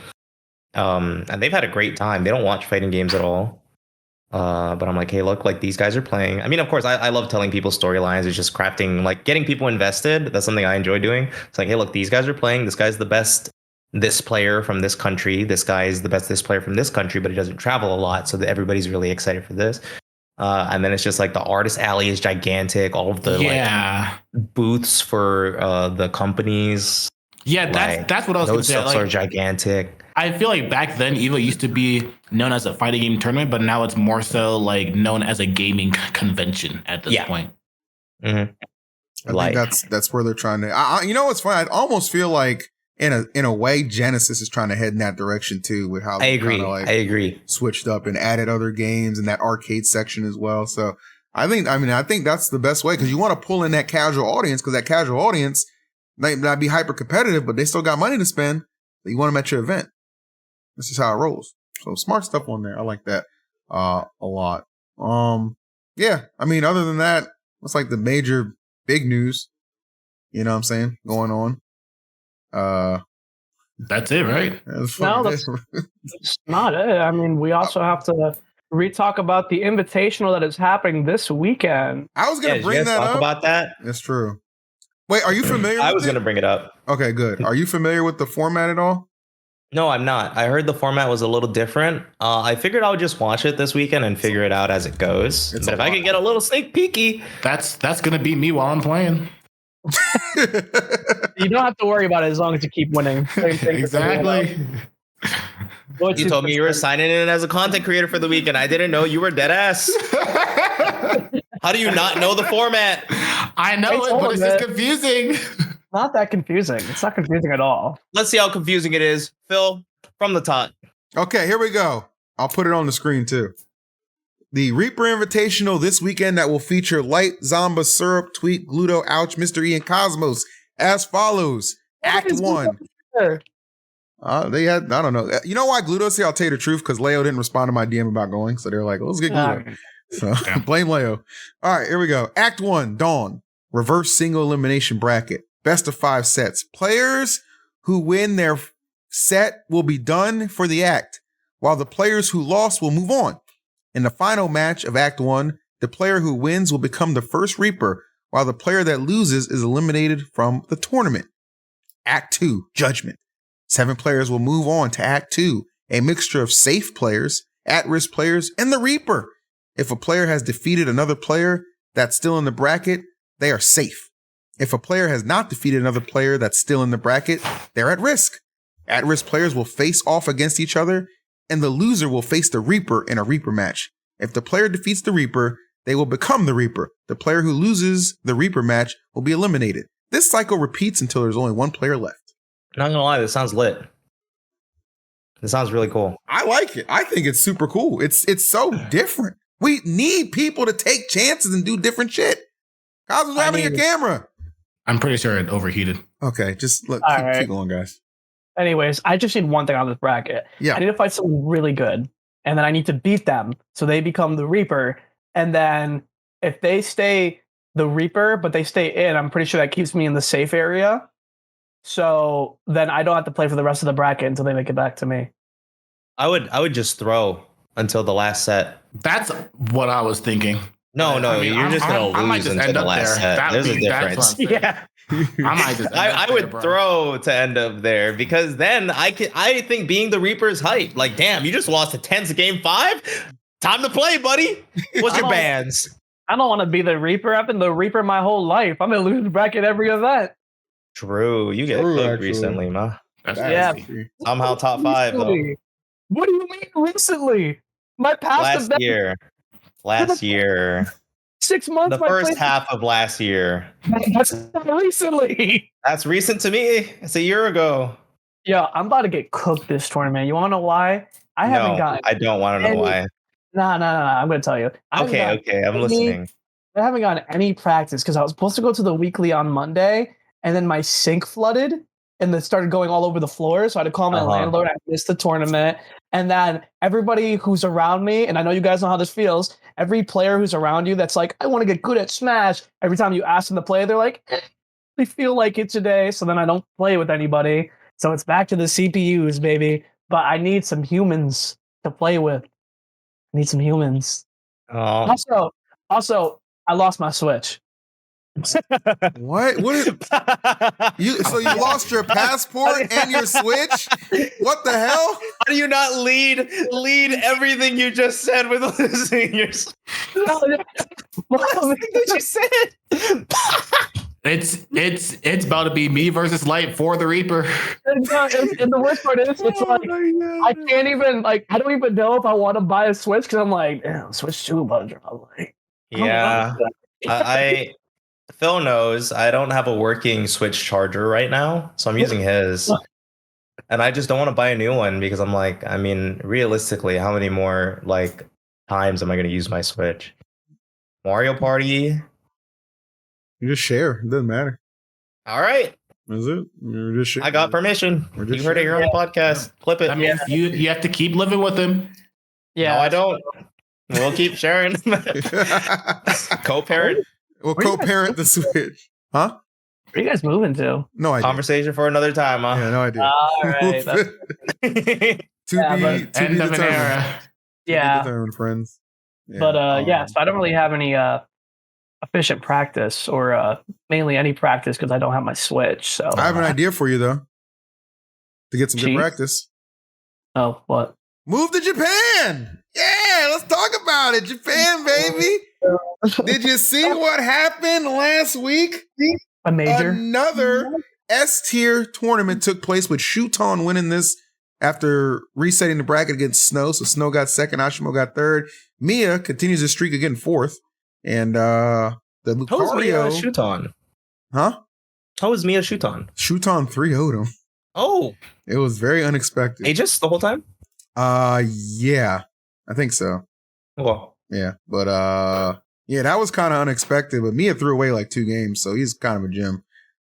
And they've had a great time. They don't watch fighting games at all. But I'm like, hey, look, like these guys are playing. I mean, of course, I love telling people storylines. It's just crafting, like getting people invested. That's something I enjoy doing. It's like, hey, look, these guys are playing. This guy's the best this player from this country. This guy is the best this player from this country, but he doesn't travel a lot. So that everybody's really excited for this. And then it's just like the artist alley is gigantic. All of the like booths for the companies. Yeah, that's what I was going to say. Those stuff are gigantic. I feel like back then Evo used to be known as a fighting game tournament, but now it's more so like known as a gaming convention at this point. Mm-hmm. I think that's where they're trying to. You know what's funny? I almost feel like in a way Genesis is trying to head in that direction too, with how I agree switched up and added other games in that arcade section as well. So I think that's the best way, because you want to pull in that casual audience, because that casual audience might not be hyper competitive, but they still got money to spend. So you want them at your event. This is how it rolls. So smart stuff on there. I like that a lot. Yeah, I mean, other than that, what's like the major big news? You know what I'm saying? Going on. That's it, right? No, that's not it. I mean, we also have to re-talk about the invitational that is happening this weekend. I was going to bring that up. About that. That's true. Wait, are you familiar? I was going to bring it up. Okay, good. Are you familiar with the format at all? No, I'm not. I heard the format was a little different. I figured I would just watch it this weekend and figure it out as it goes. But if I could get a little sneak peeky, that's gonna be me while I'm playing. You don't have to worry about it as long as you keep winning. Exactly. You told me you were signing in as a content creator for the weekend. I didn't know you were dead ass. How do you not know the format? I know it, but it's just confusing. Not that confusing. It's not confusing at all. Let's see how confusing it is. Phil, from the top. Okay, here we go. I'll put it on the screen too. The Reaper Invitational this weekend that will feature Light, Zomba, Syrup, Tweet, Gluto, Ouch, Mr. E, and Cosmos as follows. Act 1. They had, I don't know. You know why Gluto's here? I'll tell you the truth, because Leo didn't respond to my DM about going. So they're like, let's get Gluto. So blame Leo. All right, here we go. Act 1, Dawn. Reverse single elimination bracket. Best of 5 sets. Players who win their set will be done for the act, while the players who lost will move on. In the final match of Act 1, the player who wins will become the first Reaper, while the player that loses is eliminated from the tournament. Act 2, Judgment. 7 players will move on to Act 2, a mixture of safe players, at-risk players, and the Reaper. If a player has defeated another player that's still in the bracket, they are safe. If a player has not defeated another player that's still in the bracket, they're at risk. At-risk players will face off against each other, and the loser will face the Reaper in a Reaper match. If the player defeats the Reaper, they will become the Reaper. The player who loses the Reaper match will be eliminated. This cycle repeats until there's only 1 player left. Not gonna lie, this sounds lit. This sounds really cool. I like it. I think it's super cool. It's so different. We need people to take chances and do different shit. How's what's happening to your camera? I'm pretty sure it overheated. Okay, just keep going, guys. Anyways, I just need one thing on this bracket. Yeah. I need to fight someone really good, and then I need to beat them so they become the Reaper. And then if they stay the Reaper, but they stay in, I'm pretty sure that keeps me in the safe area. So then I don't have to play for the rest of the bracket until they make it back to me. I would just throw until the last set. That's what I was thinking. No, I mean, you're just gonna lose until the last set. There's a difference. Yeah. I would throw to end up there because then I think being the Reaper is hype. Like, damn, you just lost to Tens game 5. Time to play, buddy. What's your bans? I don't want to be the Reaper. I've been the Reaper my whole life. I'm gonna lose the bracket every event. True, you get cooked recently, ma. Yeah, somehow top 5 though. What do you mean recently? My past last year. 6 months. The first half of last year. That's not recently. That's recent to me. It's a year ago. Yeah, I'm about to get cooked this tournament. You want to know why? I don't want to know why. Nah. I'm going to tell you. Okay. I'm listening. I haven't gotten any practice because I was supposed to go to the weekly on Monday, and then my sink flooded and it started going all over the floor. So I had to call my landlord. I missed the tournament. And then everybody who's around me, and I know you guys know how this feels, every player who's around you that's like, I want to get good at Smash. Every time you ask them to play, they're like, they feel like it today. So then I don't play with anybody. So it's back to the CPUs, baby. But I need some humans to play with. I need some humans. Oh. Also, I lost my Switch. What? You lost your passport and your Switch? What the hell? How do you not lead everything you just said with losing your Switch? What did you say? It's about to be me versus Light for the Reaper. And the worst part is, it's like I can't even I don't even know if I want to buy a Switch because I'm like, damn, Switch 2 about to drop. Yeah, Phil knows I don't have a working Switch charger right now, so I'm using his. And I just don't want to buy a new one because I'm like, I mean, realistically, how many more times am I going to use my Switch? Mario Party. You just share. It doesn't matter. All right. Is it? You're just sharing. I got permission. You heard it here on the podcast. Clip it. I mean, you have to keep living with him. Yeah. No, I don't. We'll keep sharing. Co-parent. We'll co-parent the Switch. Huh? Where are you guys moving to? No idea. Conversation for another time, huh? Yeah, no idea. All right. to be End of an era. Yeah. Determined, friends. Yeah. But so I don't really have any efficient practice or mainly any practice because I don't have my Switch. So I have an idea for you though. To get some good practice. Oh, what? Move to Japan. Yeah, let's talk about it. Japan, baby. Did you see what happened last week? A major. Another S-tier tournament took place with Shuton winning this after resetting the bracket against Snow. So Snow got second, Ashimo got third. Mia continues the streak again fourth. And the Lucario. How was Mia Shuton? Huh? How was Mia Shuton? Shuton 3-0'd him. Oh. It was very unexpected. Aegis the whole time? Yeah. I think so. Well. Yeah. But yeah, that was kind of unexpected. But Mia threw away 2 games, so he's kind of a gem.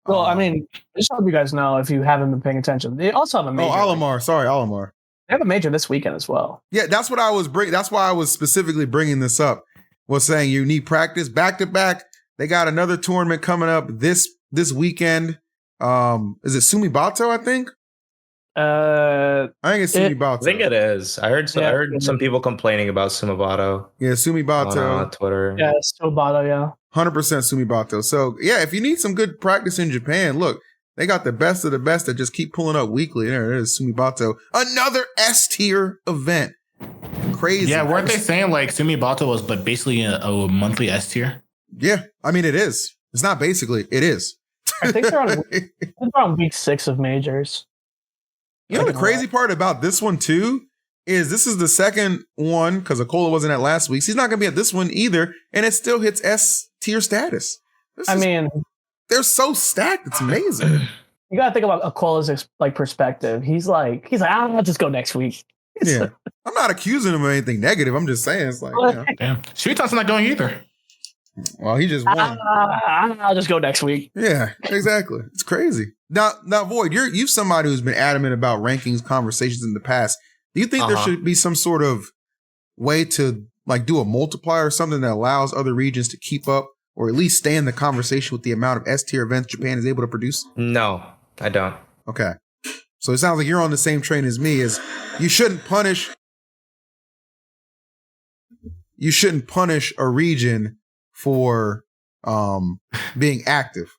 Well, I mean, just hope you guys know if you haven't been paying attention. They also have a major. Oh, Olimar. Sorry, Olimar. They have a major this weekend as well. Yeah, that's what I was That's why I was specifically bringing this up. Was saying you need practice back to back. They got another tournament coming up this weekend. Is it Sumibato? I think. I think it's Sumibato. I think it is. I heard some people complaining about Sumibato. Yeah, Sumibato on Twitter. Yeah, Sumibato. Yeah, 100% Sumibato. So yeah, if you need some good practice in Japan, look, They got the best of the best that just keep pulling up weekly. There it is, Sumibato. Another S tier event. Crazy. Yeah, weren't they saying like Sumibato was but basically a monthly S tier? Yeah, I mean it is. It's not basically, it is. I think they're on week 6 of majors. You know the crazy part about this one too is this is the second one because Akola wasn't at last week's. He's not going to be at this one either, and it still hits S tier status. They're so stacked. It's amazing. You got to think about Akola's like perspective. He's like, I'll just go next week. Yeah, I'm not accusing him of anything negative. I'm just saying it's like, damn, Shuitan's not going either. Well, he just won. I'll just go next week. Yeah, exactly. It's crazy. Now, Void, you're somebody who's been adamant about rankings conversations in the past. Do you think there should be some sort of way to like do a multiplier or something that allows other regions to keep up or at least stay in the conversation with the amount of S tier events Japan is able to produce? No, I don't. Okay. So it sounds like you're on the same train as me. Is you shouldn't punish a region for being active.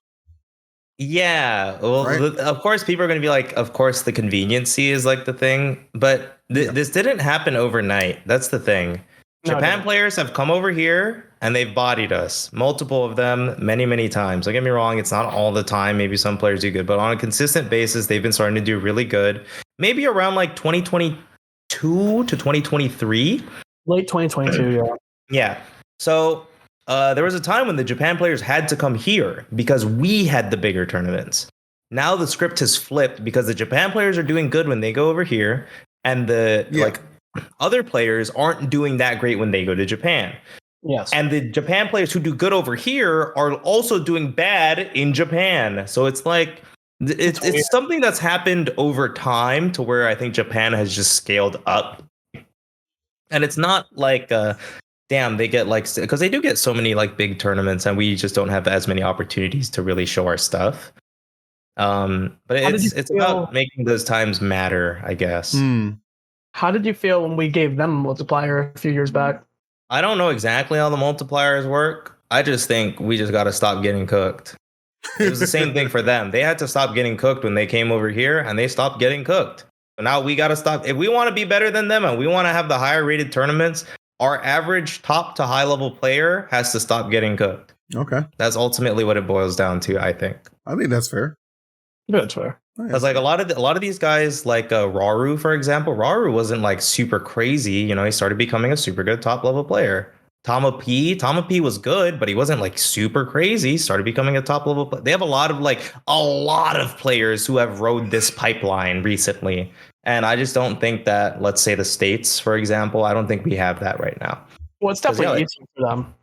Yeah, well, right? Of course, people are going to be like, of course, the conveniency is like the thing, but this didn't happen overnight. That's the thing. Japan players have come over here and they've bodied us, multiple of them, many, many times. Don't get me wrong, it's not all the time. Maybe some players do good, but on a consistent basis, they've been starting to do really good. Maybe around like 2022 to 2023. Late 2022, yeah. Yeah. So there was a time when the Japan players had to come here because we had the bigger tournaments. Now the script has flipped because the Japan players are doing good when they go over here, and the like other players aren't doing that great when they go to Japan. Yes. And the Japan players who do good over here are also doing bad in Japan. So it's like it's something that's happened over time to where I think Japan has just scaled up. And it's not like damn, they get like, because they do get so many like big tournaments and we just don't have as many opportunities to really show our stuff. But it's about making those times matter, I guess. How did you feel when we gave them a multiplier a few years back? I don't know exactly how the multipliers work. I just think we just got to stop getting cooked. It was the same thing for them. They had to stop getting cooked when they came over here, and they stopped getting cooked. So now we got to stop. If we want to be better than them and we want to have the higher rated tournaments, our average top to high level player has to stop getting cooked. Okay. That's ultimately what it boils down to, I think. I think that's fair. Yeah, that's fair. Because like a lot of these guys, like Raru, for example, Raru wasn't like super crazy. You know, he started becoming a super good top level player. Tama P was good, but he wasn't like super crazy. He started becoming a top level player. They have a lot of players who have rode this pipeline recently. And I just don't think that, let's say the States, for example, I don't think we have that right now. Well, it's definitely easier for them.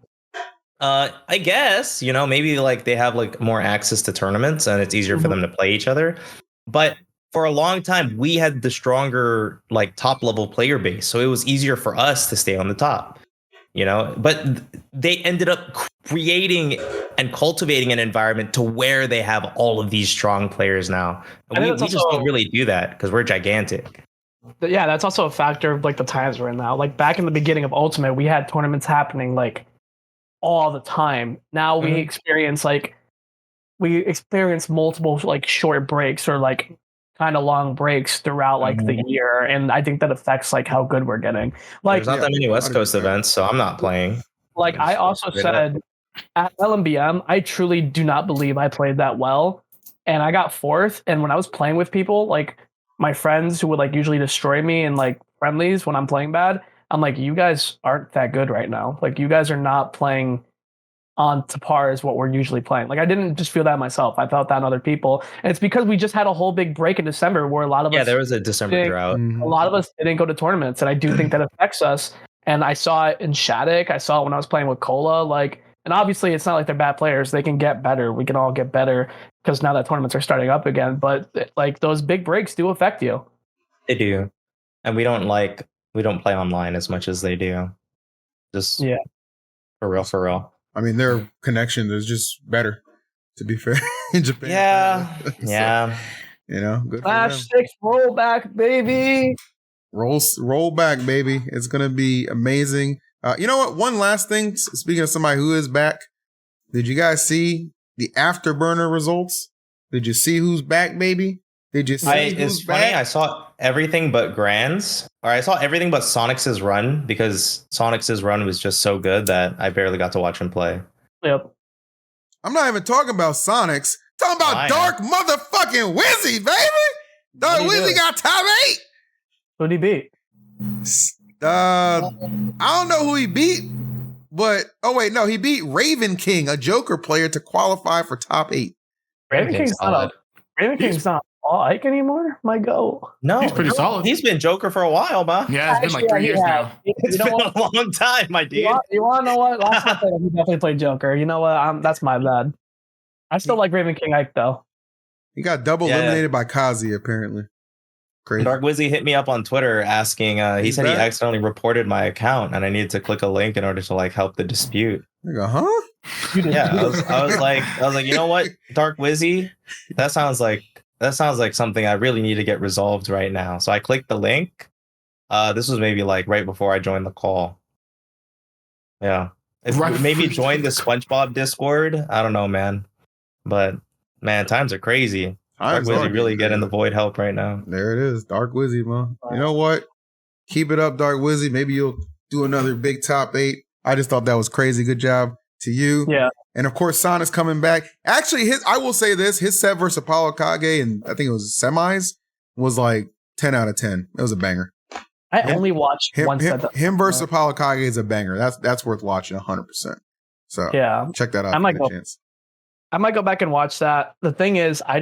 I guess, you know, maybe like they have like more access to tournaments and it's easier for them to play each other. But for a long time, we had the stronger like top level player base. So it was easier for us to stay on the top, you know, but they ended up creating and cultivating an environment to where they have all of these strong players now. And we just don't really do that because we're gigantic. Yeah, that's also a factor of like the times we're in now. Like back in the beginning of Ultimate, we had tournaments happening like all the time. Now we experience multiple like short breaks or like kind of long breaks throughout like the year, and I think that affects like how good we're getting. Like there's not that many West Coast events, so I'm not playing. Like I also said at LMBM, I truly do not believe I played that well, and I got 4th. And when I was playing with people, like my friends who would like usually destroy me in like friendlies when I'm playing bad, I'm like, you guys aren't that good right now. Like you guys are not playing on to par as what we're usually playing. Like I didn't just feel that myself. I felt that in other people. And it's because we just had a whole big break in December where a lot of us... Yeah, there was a December drought. A lot of us didn't go to tournaments. And I do think that affects us. And I saw it in Shattuck. I saw it when I was playing with Cola. Like, and obviously it's not like they're bad players. They can get better. We can all get better because now that tournaments are starting up again. But like those big breaks do affect you. They do. And we don't play online as much as they do. Just for real. I mean, their connection is just better, to be fair, in Japan. Yeah. You know, good Flash 6 rollback, baby. Roll back, baby. It's going to be amazing. You know what? One last thing. Speaking of somebody who is back, did you guys see the Afterburner results? Did you see who's back, baby? Did you see It's funny, I saw everything but Grand's, or I saw everything but Sonix's run, because Sonix's run was just so good that I barely got to watch him play. Yep. I'm not even talking about Sonix. Talking about Dark motherfucking Wizzy, baby. Dark Wizzy got top 8. Who'd he beat? I don't know who he beat, but he beat Raven King, a Joker player, to qualify for top 8. Raven King's not all Ike anymore? My go. No, he's pretty solid. He's been Joker for a while, man. Yeah, it's been like 3 years now. It's been a long time, my dude. You want to know what? Last time I played, he definitely played Joker. You know what? That's my bad. I still like Raven King Ike, though. He got double eliminated by Kazi, apparently. Crazy. Dark Wizzy hit me up on Twitter asking, he said he accidentally reported my account and I needed to click a link in order to like help the dispute. I go, huh? Yeah, I was like, you know what, Dark Wizzy, that sounds like something I really need to get resolved right now. So I clicked the link. This was maybe like right before I joined the call. Yeah. Maybe join the SpongeBob Discord. I don't know, man. But man, times are crazy. Dark Wizzy really getting the void help right now. There it is. Dark Wizzy, man. You know what? Keep it up, Dark Wizzy. Maybe you'll do another big top 8. I just thought that was crazy. Good job to you. Yeah. And of course, Sonix coming back. Actually, I will say this, his set versus Apollo Kage, and I think it was semis, was like 10 out of 10. It was a banger. I only watched one set. Him versus Apollo Kage is a banger. That's worth watching 100%. So yeah, check that out. I might go back and watch that. The thing is, I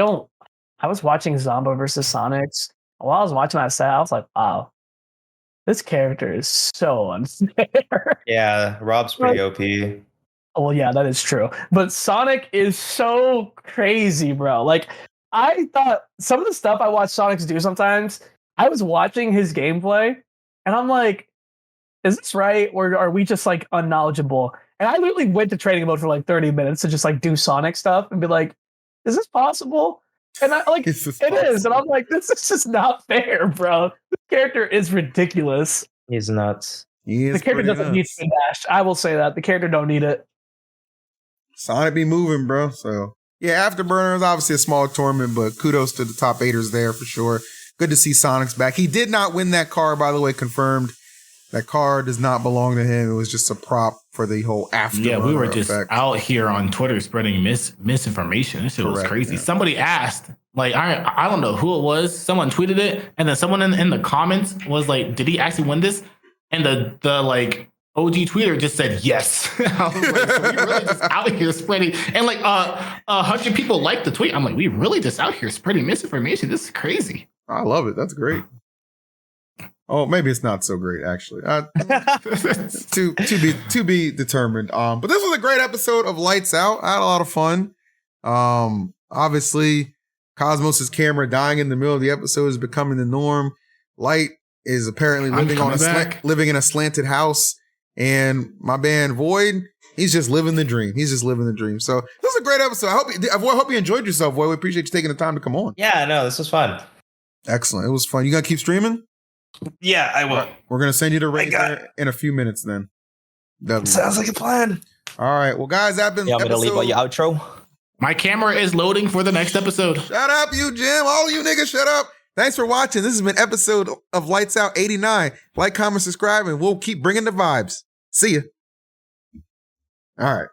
was watching Zombo versus Sonix. While I was watching that set, I was like, wow, this character is so unfair. Yeah, Rob's pretty OP. Oh, well, yeah, that is true. But Sonic is so crazy, bro. Like, I thought some of the stuff I watch Sonix do sometimes, I was watching his gameplay, and I'm like, is this right? Or are we just, like, unknowledgeable? And I literally went to training mode for, like, 30 minutes to just, like, do Sonic stuff and be like, is this possible? And I like, it is. And I'm like, this is just not fair, bro. This character is ridiculous. He's nuts. The character doesn't need spin dash. I will say that. The character don't need it. Sonic be moving, bro. So, yeah, Afterburner is obviously a small tournament, but kudos to the top 8ers there for sure. Good to see Sonic's back. He did not win that car, by the way, confirmed. That car does not belong to him. It was just a prop for the whole Afterburner. Yeah, we were just out here on Twitter spreading misinformation. This shit was crazy. Yeah. Somebody asked, like, I don't know who it was. Someone tweeted it, and then someone in the comments was like, did he actually win this? And the like OG tweeter just said yes. I was like, so we really just out here spreading, and like 100 people liked the tweet. I'm like, we really just out here spreading misinformation. This is crazy. I love it. That's great. Oh, maybe it's not so great, actually. To be determined. But this was a great episode of Lights Out. I had a lot of fun. Obviously, Cosmos' camera dying in the middle of the episode is becoming the norm. Light is apparently living in a slanted house, and my man Void, he's just living the dream. So this was a great episode. I hope you enjoyed yourself, Void. We appreciate you taking the time to come on. Yeah, no, this was fun. Excellent. It was fun. You gonna keep streaming? Yeah, I will. Right. We're going to send you to Razer in a few minutes then. Sounds like a plan. All right. Well, guys, that's been episode... You want me to leave out your outro? My camera is loading for the next episode. Shut up, you Jim. All you niggas, shut up. Thanks for watching. This has been episode of Lights Out 89. Like, comment, subscribe, and we'll keep bringing the vibes. See ya. All right.